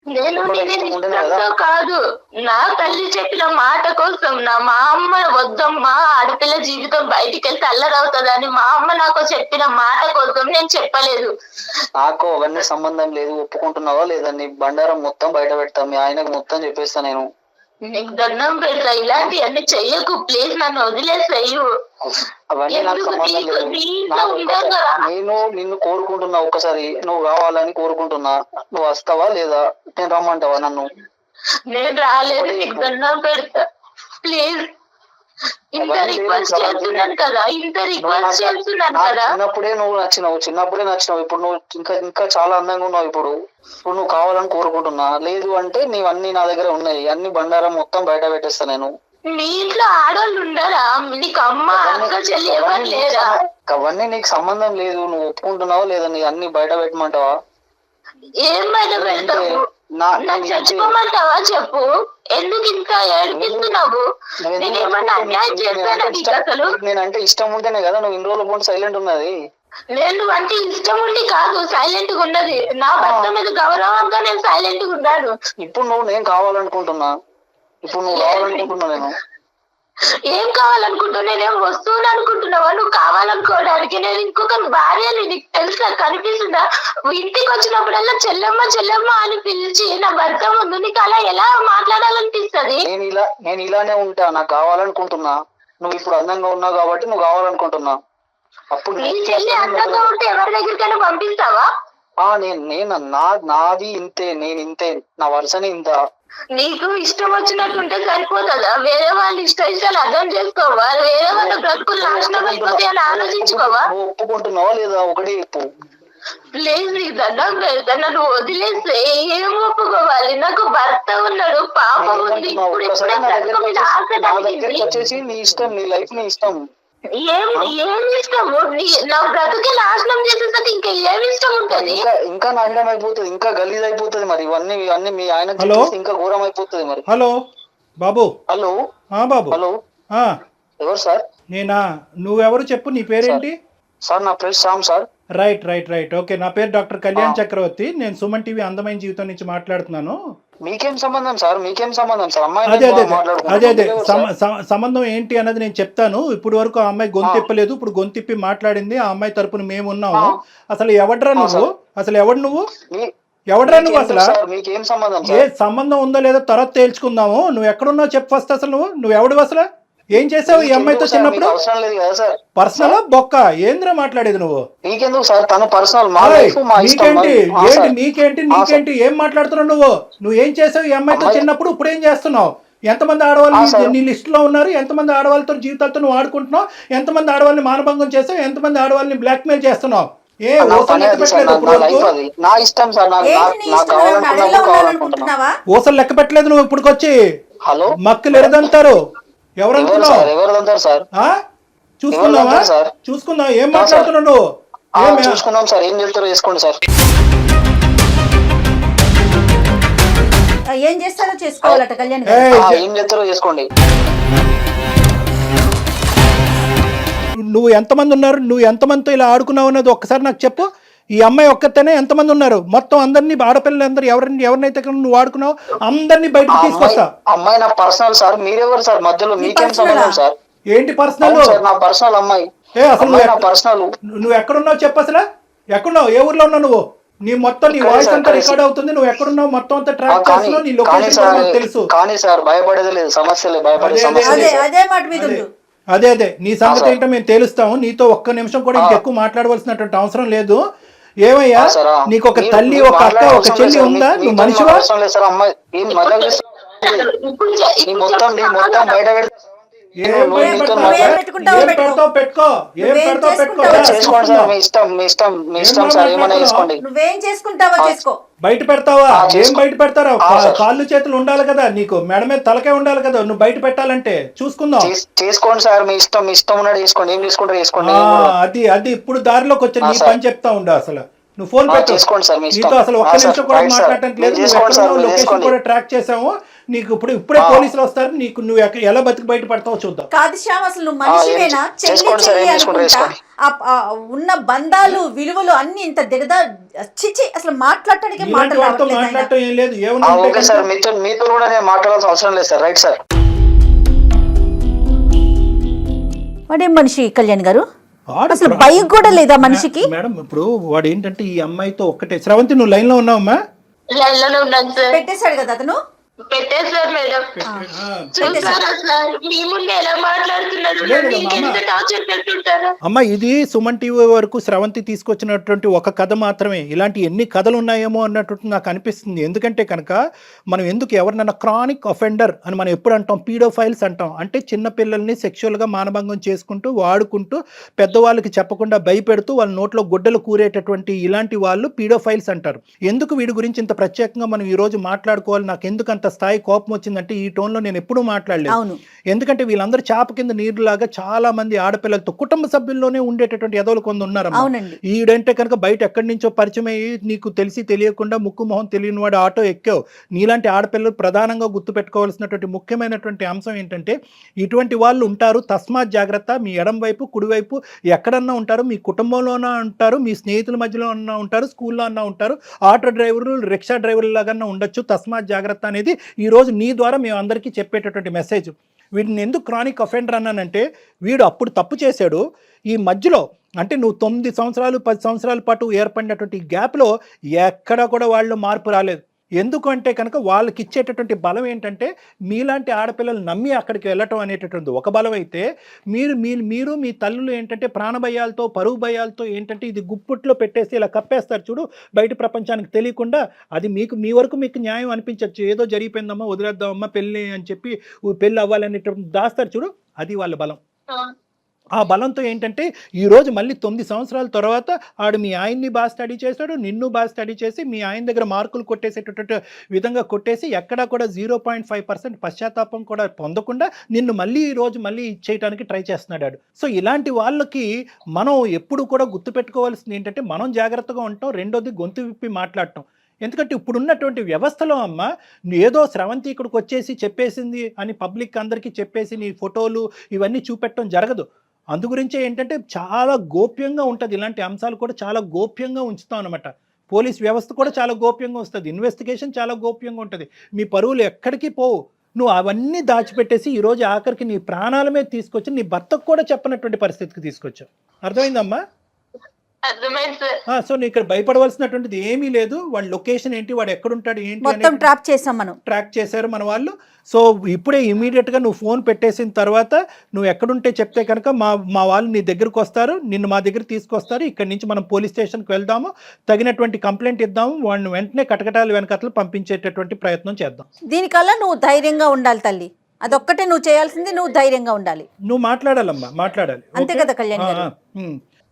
నేను ఇష్టంతో కాదు, నా తల్లి చెప్పిన మాట కోసం, మా అమ్మ వద్దమ్మా ఆడపిల్ల జీవితం బయటికి వెళ్తే అల్లరవుతుందని మా అమ్మ నాకు చెప్పిన మాట కోసం నేను చెప్పలేదు. నాకు అవన్నీ సంబంధం లేదు. ఒప్పుకుంటున్నావా లేదా? నీ బండారం మొత్తం బయట పెడతా, మీ ఆయనకు మొత్తం చెప్పేస్తా. నేను నీకు దండం పెడతా, ఇలాంటి అన్ని చెయ్యకు ప్లీజ్, నన్ను వదిలేసాయి. అవన్నీ నాకు సంబంధం లేదు. నేను నిన్ను కోరుకుంటున్నా, ఒక్కసారి నువ్వు కావాలని కోరుకుంటున్నా. నువ్వు వస్తావా లేదా? నేను రమ్మంటావా నన్ను? నేను రాలేదు. నీకు దండం పెడతా ప్లీజ్. ఇంత అవన్నీ రిక్వెస్ట్ లేదు, చేస్తున్నాను కదా, ఇంత రిక్వెస్ట్ చేస్తున్నాను నాకు కదా. చిన్నప్పుడే నువ్వు నచ్చినావు. ఇప్పుడు నువ్వు ఇంకా చాలా అందంగా ఉన్నావు. ఇప్పుడు నువ్వు కావాలని కోరుకుంటున్నా. లేదు అంటే నీవన్నీ నా దగ్గర ఉన్నాయి, అన్ని బండారం మొత్తం బయట పెట్టేస్తా నేను. మీ ఇంట్లో ఆడవాళ్ళు ఉండరా? నీకు అమ్మ అక్క చెల్లి ఎవరు లేరా? అవన్నీ నీకు సంబంధం లేదు. నువ్వు ఒప్పుకుంటున్నావా లేదా? నీ అన్ని బయట పెట్టమంటావా? ఏం బయట పెడతావు? నాకు చచ్చిపోమంటావా చెప్పు. ఎందుకు ఇంత ఏడిపిస్తున్నావు? నేను ఏమన్నా అన్యాయం చేస్తానా నీకు అసలు? నేనంటే ఇష్టం ఉంటేనే కదా నువ్వు ఇన్ని రోజుల పాటు సైలెంట్ ఉన్నది. నేను అంటే ఇష్టం ఉండి కాదు సైలెంట్ గా ఉన్నది. నా భర్త మీద గౌరవంగా నేను సైలెంట్ గా ఉన్నాను. ఇప్పుడు నేను కావాలనుకుంటున్నా నేను ఏం కావాలనుకుంటున్నా? నేనేం వస్తువులు అనుకుంటున్నావా నువ్వు కావాలనుకోవడానికి? నేను ఇంకొక భార్యని నీకు తెలుసా, కనిపిస్తుందా? ఇంటికి వచ్చినప్పుడల్లా చెల్లెమ్మ అని పిలిచి నా భర్త ముందు నీకు అలా ఎలా మాట్లాడాలనిపిస్తుంది? నేను ఇలానే ఉంటా. నాకు కావాలనుకుంటున్నా. నువ్వు ఇప్పుడు అందంగా ఉన్నావు కాబట్టి నువ్వు కావాలనుకుంటున్నా. అప్పుడు నీ చెల్లి అందంగా ఉంటే ఎవరి దగ్గరికైనా పంపిస్తావా? నాది ఇంతే, నేను ఇంతే, నా వరుసని ఇంత. నీకు ఇష్టం వచ్చినట్టుంటే సరిపోతుందా? వేరే వాళ్ళు ఇష్టాలు అర్థం చేసుకోవా? వేరే వాళ్ళ బ్రతుకులు నాశనం అయిపోతాయి అని ఆలోచించుకోవా? నువ్వు ఒప్పుకుంటున్నావా లేదా? ఒకటి చెప్పు. ప్లీజ్ నీకు దండం పెడతా, నన్ను వదిలేస్తే ఏం ఒప్పుకోవాలి? నాకు భర్త ఉన్నాడు, పాపం ఉంది. ఇప్పుడు ఒక్కసారి నా దగ్గరికి వచ్చేసి నీ ఇష్టం, నీ లైఫ్ నీ ఇష్టం. ఏం ఇష్టము? నా బ్రతుకే నాశనం చేసేసరికి ఇంకా ఏమి ఇష్టం ఉంటుంది? ఇంకా నాశనం అయిపోతుంది, ఇంకా గలీజ్ అయిపోతుంది. మరి ఇవన్నీ మీ ఆయన ఇంకా ఘోరం అయిపోతుంది. మరి హలో బాబు. హలో బాబు. హలో ఆ, ఎవరు సార్? నేనా? నువ్వెవరు చెప్పు, నీ పేరేంటి? సార్ నా పేరు శ్యామ్ సార్. Right okay. నా పేరు డాక్టర్ కళ్యాణ్ చక్రవర్తి. నేను సుమన్ టీవీ అందమైన జీవితం నుంచి మాట్లాడుతున్నాను. మీకేం సంబంధం సార్? అమ్మాయి అదే సంబంధం ఏంటి అన్నది నేను చెప్తాను. ఇప్పుడు వరకు ఆ అమ్మాయి గొంతిప్పలేదు, ఇప్పుడు గొంతిప్పి మాట్లాడింది. ఆ అమ్మాయి తరపున మేము ఉన్నాము. అసలు ఎవడ్రా నువ్వు? ఎవడు నువ్వు అసలు? మీకేం సంబంధం? ఏ సంబంధం ఉందో లేదో తర్వాత తేల్చుకుందాము. నువ్వు ఎక్కడున్నావు చెప్పు ఫస్ట్. అసలు నువ్వు ఎవడు అసలు? ఏం చేసావు ఈ అమ్మాయితో చిన్నప్పుడు? అవసరం లేదు కదా సార్. పర్సనల్ బొక్క ఏంద్రా మాట్లాడేది నువ్వు? నీకెందుకు సార్? తన పర్సనల్. నీకేంటి ఏం మాట్లాడుతున్నావు నువ్వు? నువ్వు ఏం చేసావు ఈ అమ్మాయితో చిన్నప్పుడు? ఇప్పుడు ఏం చేస్తున్నావు? ఎంతమంది ఆడవాళ్ళు నీ లిస్ట్ లో ఉన్నారు? ఎంతమంది ఆడవాళ్ళతో జీవితాలతో నువ్వు ఆడుకుంటున్నావు? ఎంతమంది ఆడవాళ్ళని మానభంగం చేస్తావు? ఎంతమంది ఆడవాళ్ళని బ్లాక్ మెయిల్ చేస్తున్నావు? ఊసలు లెక్క పెట్టలేదు నువ్వు ఇప్పుడుకొచ్చి. హలో మక్కులు ఎరదంటారు. ఎవరనుకున్నావు? చూసుకుందాం. ఏం మాట్లాడుతున్నావు నువ్వు? చూసుకుందాం సార్. ఏం చెప్తారో చేసుకోండి సార్. ఏం చేస్తారో చేసుకోవాలట కళ్యాణ్. ఏం చేస్తారో చేసుకోండి. నువ్వు ఎంతమంది ఉన్నారు? నువ్వు ఎంతమందితో ఇలా ఆడుకున్నావు అన్నది ఒక్కసారి నాకు చెప్పు. ఈ అమ్మాయి ఒక్కతేనే ఎంతమంది ఉన్నారు? మొత్తం అందరినీ ఆడపిల్లలందరూ ఎవరినైతే నువ్వు ఆడుకున్నావు అందరినీ బయటకు తీసుకొస్తా. అమ్మాయి నా పర్సనల్ సార్. మీరెవరు సార్ మధ్యలో? మీకేం సంబంధం సార్? ఏంటి పర్సనల్? నా పర్సనల్ అమ్మాయి. అసలు పర్సనల్. నువ్వు ఎక్కడున్నావు చెప్పు. అసలు ఎక్కడున్నావు? ఏ ఊర్లో ఉన్నావు నువ్వు? నీ మొత్తం నీ వాయిస్ అంతా రికార్డ్ అవుతుంది. నువ్వు ఎక్కడున్నావు మొత్తం అంతా ట్రాక్ చేస్తున్నావు. నీ లొకేషన్ తెలుసు. కానీ సార్ భయపడేది లేదు, సమస్యలే. భయపడే సమస్య అదే నీ సంగతి ఏంటో మేము తెలుస్తాము. నీతో ఒక్క నిమిషం కూడా ఇంకెక్కువ మాట్లాడవలసినటువంటి అవసరం లేదు. ఏమయ్యా, నీకు ఒక తల్లి, ఒక అక్క, ఒక చెల్లి ఉందా? నువ్వు మనిషివా? మొత్తం బయట బయట పెడతావా? ఏం బయట పెడతారా? కాళ్ళు చేతులు ఉండాలి కదా నీకు, మెడ మీద తలకే ఉండాలి కదా నువ్వు బయట పెట్టాలంటే. చూసుకుందాం. చేసుకోండి సార్, మీ ఇష్టం ఉన్నాడు చేసుకోండి. ఏం చేసుకుంటారు చేసుకోండి. అది ఇప్పుడు దారిలోకి వచ్చి నీ పని చెప్తా ఉండు. అసలు నువ్వు ఫోన్ చేసుకోండి సార్. నీతో అసలు ఒక్క నిమిషం కూడా మాట్లాడటానికి లేదు. లొకేషన్ కూడా ట్రాక్ చేసాము. నీకు ఇప్పుడే పోలీసులు వస్తారు. నీకు నువ్వు ఎలా బతికి బయట పడతావో చూద్దాం. కాదు శ్యామ్, అసలు నువ్వు మనిషివేనా? ఉన్న బంధాలు విలువలు అన్ని ఇంత దిగదా చిచి. అసలు మాట్లాడటానికి మాట్లాడటం ఏం లేదు. ఓకే సార్, మీతో కూడా నేను మాట్లాడాల్సిన అవసరం లేదు సార్. Right sir. వాడేం మనిషి కళ్యాణ్ గారు? అసలు భయం కూడా లేదా మనిషికి? మేడం ఇప్పుడు వాడు ఏంటంటే ఈ అమ్మాయితో ఒక్కటే. శ్రవంతి నువ్వు లైన్ లో ఉన్నావమ్మా? పెట్టేశాడు కదా అతను. పెట్టేశారు మేడం. చూసారా సార్ మీ ముందు ఎలా మాట్లాడుతున్నాడు, ఎంత టార్చర్ పెడుతుంటారా? అమ్మ ఇది సుమన్ టీవీ వరకు స్రవంతి తీసుకొచ్చినటువంటి ఒక కథ మాత్రమే. ఇలాంటి ఎన్ని కథలు ఉన్నాయేమో అన్నట్టు నాకు అనిపిస్తుంది. ఎందుకంటే కనుక మనం ఎందుకు ఎవరినైనా క్రానిక్ అఫెండర్ అని మనం ఎప్పుడు అంటాం, పీడోఫైల్స్ అంటాం. అంటే చిన్నపిల్లల్ని సెక్షువల్గా మానభంగం చేసుకుంటూ వాడుకుంటూ పెద్దవాళ్ళకి చెప్పకుండా భయపెడుతూ వాళ్ళ నోట్లో గుడ్డలు కూరేటటువంటి ఇలాంటి వాళ్ళు పీడోఫైల్స్ అంటారు. ఎందుకు వీడి గురించి ఇంత ప్రత్యేకంగా మనం ఈ రోజు మాట్లాడుకోవాలి, నాకు ఎందుకు అంత స్థాయి కోపం వచ్చిందంటే ఈ టోన్లో నేను ఎప్పుడూ మాట్లాడలేదు. ఎందుకంటే వీళ్ళందరూ చాప కింద నీరులాగా చాలా మంది ఆడపిల్లలతో కుటుంబ సభ్యుల్లోనే ఉండేటటువంటి ఎదవలు కొంత ఉన్నారు. ఈడంటే కనుక బయట ఎక్కడి నుంచో పరిచయం అయ్యి నీకు తెలిసి తెలియకుండా ముక్కు మొహం తెలియని వాడు ఆటో ఎక్కావు. నీలాంటి ఆడపిల్లలు ప్రధానంగా గుర్తుపెట్టుకోవాల్సినటువంటి ముఖ్యమైనటువంటి అంశం ఏంటంటే ఇటువంటి వాళ్ళు ఉంటారు, తస్మాత్ జాగ్రత్త. మీ ఎడం వైపు కుడివైపు ఎక్కడన్నా ఉంటారు, మీ కుటుంబంలోనే ఉంటారు, మీ స్నేహితుల మధ్యలో అన్నా ఉంటారు, స్కూల్లో అన్నా ఉంటారు, ఆటో డ్రైవర్లు రిక్షా డ్రైవర్లు లాగా ఉండొచ్చు. తస్మాత్ జాగ్రత్త అనేది ఈరోజు నీ ద్వారా మేము అందరికీ చెప్పేటటువంటి మెసేజ్. వీడిని ఎందుకు క్రానిక్ అఫెండర్ అన్నానంటే వీడు అప్పుడు తప్పు చేశాడు. ఈ మధ్యలో అంటే నువ్వు 9 సంవత్సరాలు 10 సంవత్సరాల పాటు ఏర్పడినటువంటి గ్యాప్లో ఎక్కడా కూడా వాళ్ళు మార్పు రాలేదు. ఎందుకంటే కనుక వాళ్ళకి ఇచ్చేటటువంటి బలం ఏంటంటే మీలాంటి ఆడపిల్లలు నమ్మి అక్కడికి వెళ్ళటం అనేటటువంటి ఒక బలం అయితే మీరు మీ తల్లులు ఏంటంటే ప్రాణభయాలతో పరువు భయాలతో ఏంటంటే ఇది గుప్పుట్లో పెట్టేసి ఇలా కప్పేస్తారు చూడు, బయట ప్రపంచానికి తెలియకుండా. అది మీ వరకు మీకు న్యాయం అనిపించవచ్చు, ఏదో జరిగిపోయిందమ్మా వదిలేద్దామమ్మా పెళ్ళి అని చెప్పి పెళ్ళి అవ్వాలనేటటువంటి దాస్తారు చూడు, అది వాళ్ళ బలం. ఆ బలంతో ఏంటంటే ఈరోజు మళ్ళీ 9 సంవత్సరాల తర్వాత ఆడు మీ ఆయన్ని బాగా స్టడీ చేశాడు, నిన్ను బాగా స్టడీ చేసి మీ ఆయన దగ్గర మార్కులు కొట్టేసేటటువంటి విధంగా కొట్టేసి ఎక్కడా కూడా 0.5% పశ్చాత్తాపం కూడా పొందకుండా నిన్ను మళ్ళీ ఈరోజు మళ్ళీ ఇచ్చేయడానికి ట్రై చేస్తున్నాడు. సో ఇలాంటి వాళ్ళకి మనం ఎప్పుడు కూడా గుర్తుపెట్టుకోవాల్సింది ఏంటంటే మనం జాగ్రత్తగా ఉంటాం, రెండోది గొంతు విప్పి మాట్లాడటం. ఎందుకంటే ఇప్పుడున్నటువంటి వ్యవస్థలో అమ్మ ఏదో స్రవంతి ఇక్కడికి వచ్చేసి చెప్పేసింది అని పబ్లిక్ అందరికీ చెప్పేసి నీ ఫోటోలు ఇవన్నీ చూపెట్టడం జరగదు. అందుగురించే ఏంటంటే చాలా గోప్యంగా ఉంటుంది, ఇలాంటి అంశాలు కూడా చాలా గోప్యంగా ఉంచుతాం అనమాట. పోలీస్ వ్యవస్థ కూడా చాలా గోప్యంగా వస్తుంది, ఇన్వెస్టిగేషన్ చాలా గోప్యంగా ఉంటుంది. మీ పరువులు ఎక్కడికి పోవు. నువ్వు అవన్నీ దాచిపెట్టేసి ఈరోజు ఆఖరికి నీ ప్రాణాల మీద తీసుకొచ్చి నీ భర్తకు కూడా చెప్పనటువంటి పరిస్థితికి తీసుకొచ్చావు. అర్థమైందమ్మా? సో నీ ఇక్కడ భయపడవలసినటువంటిది ఏమీ లేదు. వాడి లొకేషన్ ఏంటి, వాడు ఎక్కడుంటాడు ఏంటి మొత్తం ట్రాక్ చేశారు మన వాళ్ళు. సో ఇప్పుడే ఇమీడియట్గా నువ్వు ఫోన్ పెట్టేసిన తర్వాత నువ్వు ఎక్కడుంటే చెప్తే కనుక మా వాళ్ళు నీ దగ్గరకు వస్తారు, నిన్ను మా దగ్గర తీసుకొస్తారు. ఇక్కడి నుంచి మనం పోలీస్ స్టేషన్కి వెళ్దాము, తగినటువంటి కంప్లైంట్ ఇద్దాము, వాడిని వెంటనే కటకటాలు వెనకతలు పంపించేటటువంటి ప్రయత్నం చేద్దాం. దీనికల్లా నువ్వు ధైర్యంగా ఉండాలి తల్లి, అదొక్కటే నువ్వు చేయాల్సింది. నువ్వు ధైర్యంగా ఉండాలి, నువ్వు మాట్లాడాలమ్మా, మాట్లాడాలి. అంతే కదా కళ్యాణ్ గారు?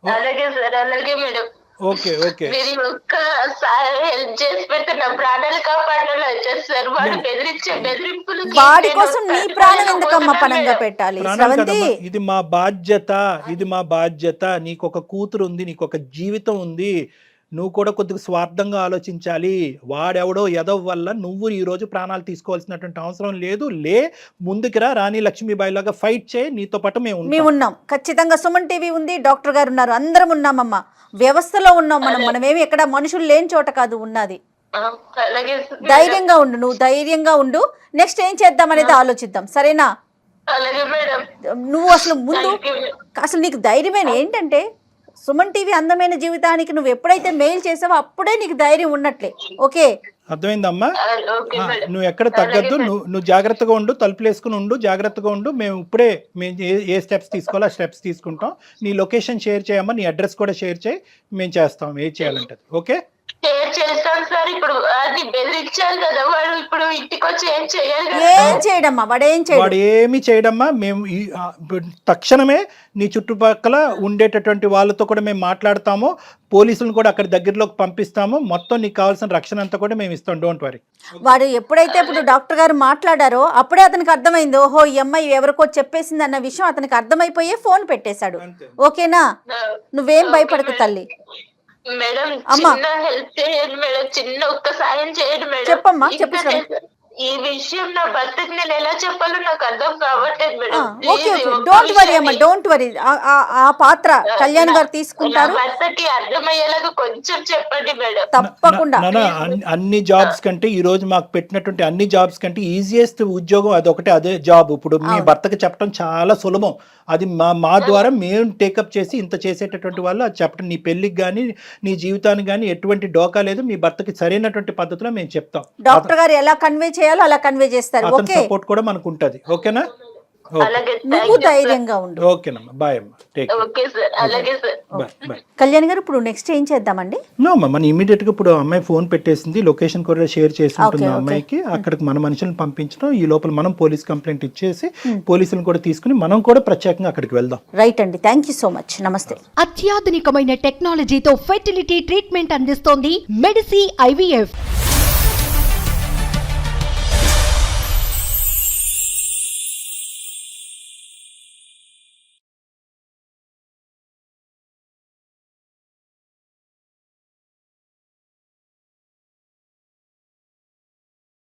అలాగే సార్, అలాగే మేడం. ఓకే మీరు ఒక్కసారి హెల్ప్ చేసి పెడితే నా ప్రాణాలు కాపాడాలి సార్. వాడు బెదిరింపులు వాడి కోసం నీ ప్రాణం ఎందుకమ్మా పణంగా పెట్టాలి? ఇది మా బాధ్యత. నీకు ఒక కూతురు ఉంది, నీకు ఒక జీవితం ఉంది. నువ్వు కూడా కొద్దిగా స్వార్థంగా ఆలోచించాలి. వాడెవడో ఎదవ వల్ల నువ్వు ఈరోజు ప్రాణాలు తీసుకోవాల్సినటువంటి అవసరం లేదు. ముందుకి రా, రాణి లక్ష్మీబాయి లాగా ఫైట్ చేయి. నీతో పాటు మేము ఉన్నాం. ఖచ్చితంగా సుమన్ టీవీ ఉంది, డాక్టర్ గారు ఉన్నారు, అందరం ఉన్నామమ్మా. వ్యవస్థలో ఉన్నాం మనమేమి ఎక్కడ మనుషులు లేని చోట కాదు ఉన్నది. ధైర్యంగా ఉండు, నువ్వు ధైర్యంగా ఉండు. నెక్స్ట్ ఏం చేద్దాం అనేది ఆలోచిద్దాం, సరేనా? నువ్వు అసలు నీకు ధైర్యమైన ఏంటంటే సుమన్ టీవీ అందమైన జీవితానికి నువ్వు ఎప్పుడైతే మెయిల్ చేసావో అప్పుడే నీకు ధైర్యం ఉన్నట్లే. ఓకే, అర్థమైందమ్మా? నువ్వు ఎక్కడ తగ్గద్దు, నువ్వు జాగ్రత్తగా ఉండు, తలుపులు వేసుకుని ఉండు, జాగ్రత్తగా ఉండు. మేము ఏ స్టెప్స్ తీసుకోవాలో ఆ స్టెప్స్ తీసుకుంటాం. నీ లొకేషన్ షేర్ చేయమ్మా, నీ అడ్రస్ కూడా షేర్ చేయి, మేము చేస్తాం ఏం చేయాలంటే. ఓకే, చేస్తాను సార్. ఇప్పుడు అది బెదిరించాలి కదా, వాడు ఇప్పుడు ఇంటికి వచ్చి ఏం చేయాలి? వాడు ఏమి చేయడమ్మా. మేము తక్షణమే నీ చుట్టుపక్కల ఉండేటటువంటి వాళ్ళతో కూడా మేము మాట్లాడతాము, పోలీసులను కూడా అక్కడ దగ్గరలోకి పంపిస్తాము. మొత్తం నీకు కావాల్సిన రక్షణ అంతా కూడా మేము ఇస్తాం, డోంట్ వరీ. వాడు ఎప్పుడైతే ఇప్పుడు డాక్టర్ గారు మాట్లాడారో అప్పుడే అతనికి అర్థమైంది, ఓహో ఈ అమ్మాయి ఎవరికో చెప్పేసింది అన్న విషయం అతనికి అర్థమైపోయే ఫోన్ పెట్టేశాడు. ఓకేనా? నువ్వేం భయపడకు తల్లి. మేడం చిన్న హెల్ప్ చేయండి మేడం, చిన్న ఒక్క సాయం చేయండి మేడం. చెప్పమ్మా, చెప్పు. ఈ విషయం నా భర్తకి నేను ఎలా చెప్పాలో నాకు అర్థం కావట్లేదు మేడం. డోంట్ వరీ అమ్మా, డోంట్ వరీ. ఆ పాత్ర కళ్యాణ్ గారు తీసుకుంటారు. భర్తకి అర్థమయ్యేలాగా కొంచెం చెప్పండి మేడం. తప్పకుండా. అన్ని జాబ్స్ కంటే ఈ రోజు మాకు పెట్టినటువంటి అన్ని జాబ్స్ కంటే ఈజియెస్ట్ ఉద్యోగం అదొకటే, అదే జాబ్. ఇప్పుడు మీ భర్తకి చెప్పడం చాలా సులభం. అది మా ద్వారా మేము టేకప్ చేసి ఇంత చేసేటటువంటి వాళ్ళు అది చెప్పడం. నీ పెళ్లికి కానీ నీ జీవితానికి కానీ ఎటువంటి డోకా లేదు. మీ భర్తకి సరైనటువంటి పద్ధతిలో మేము చెప్తాం. డాక్టర్ గారు ఎలా కన్వే చేయాలో అలా కన్వే చేస్తారు. అతని ఓకే, సపోర్ట్ కూడా మనకు ఉంటది. ఓకేనా? అలాగే నువ్వు ధైర్యంగా ఉండు. ఓకేనమ్మా, బాయ్ అమ్మా, టేక్ ఓకే సార్, అలాగే సార్. బాయ్. కళ్యాణ్ గారు ఇప్పుడు నెక్స్ట్ ఏం చేద్దామండి? నో అమ్మా, మన ఇమీడియట్ గా ఇప్పుడు అమ్మాయి ఫోన్ పెట్టేసింది, లొకేషన్ కూడా షేర్ చేసి ఉంటుంది Okay, అమ్మాయికి. అక్కడికి మన మనుషులను పంపించడం, ఈ లోపల మనం పోలీస్ కంప్లైంట్ ఇచ్చేసి పోలీసులను కూడా తీసుకుని మనం కూడా ప్రత్యేకంగా అక్కడికి వెళ్దాం. రైట్ అండి, థ్యాంక్ యూ సో మచ్. నమస్తే. అత్యాధునికమైన టెక్నాలజీతో ఫెర్టిలిటీ ట్రీట్మెంట్ అందిస్తోంది మెడిసి IVF.